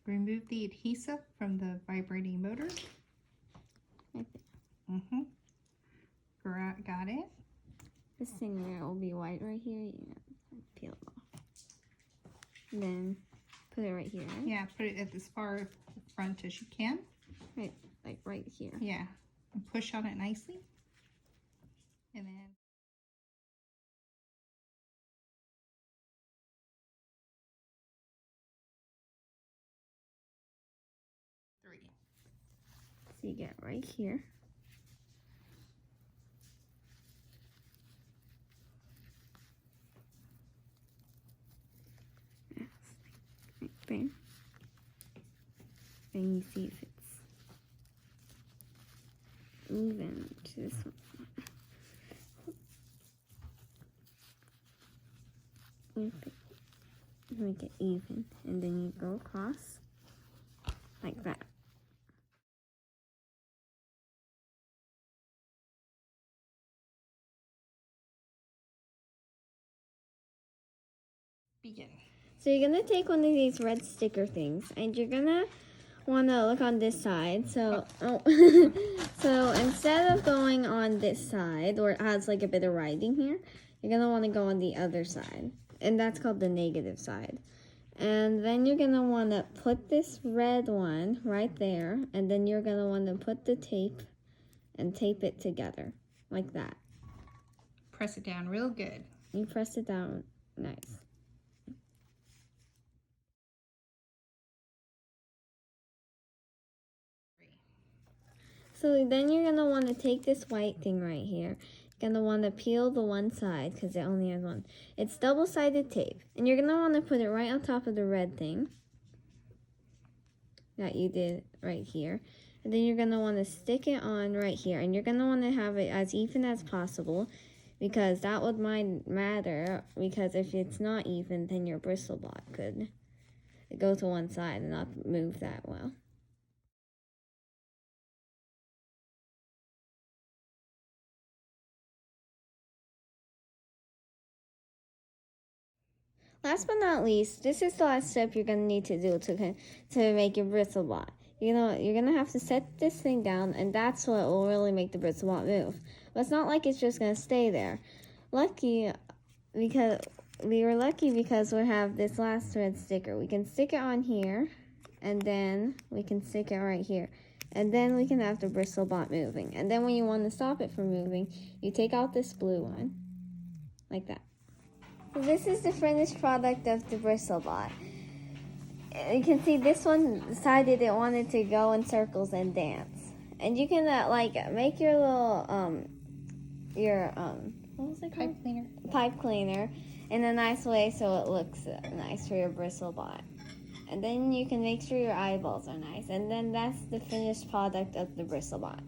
Remove the adhesive from the vibrating motor. Right there. Got it. This thing there will be white right here. You know, peel it off. Then put it right here. Right? Yeah, put it at as far front as you can. Right, like right here. Yeah, and push on it nicely. And then three. So you get right here. Yes, right there. And you see if it's even to this one. Make it even, and then you go across like that. Begin. So you're gonna take one of these red sticker things, and you're gonna want to look on this side. So, so instead of going on this side, where it has like a bit of writing here, you're gonna want to go on the other side, and that's called the negative side. And then you're gonna want to put this red one right there, and then you're gonna want to put the tape and tape it together like that. Press it down real good. You press it down nice. So then you're gonna want to take this white thing right here. You're gonna want to peel the one side because it only has one. It's double-sided tape, and you're gonna want to put it right on top of the red thing that you did right here. And then you're gonna want to stick it on right here, and you're gonna want to have it as even as possible because that would matter. Because if it's not even, then your bristle block could go to one side and not move that well. Last but not least, this is the last step you're gonna need to do to make your bristle blot. You're gonna have to set this thing down, and that's what will really make the bristle blot move. But it's not like it's just gonna stay there. Lucky because we have this last red sticker. We can stick it on here, and then we can stick it right here. And then we can have the bristle blot moving. And then when you want to stop it from moving, you take out this blue one, like that. So this is the finished product of the Bristle blot. You can see this one decided it wanted to go in circles and dance. And you can like make your little what was it called? Pipe cleaner in a nice way so it looks nice for your Bristle blot. And then you can make sure your eyeballs are nice. And then that's the finished product of the Bristle blot.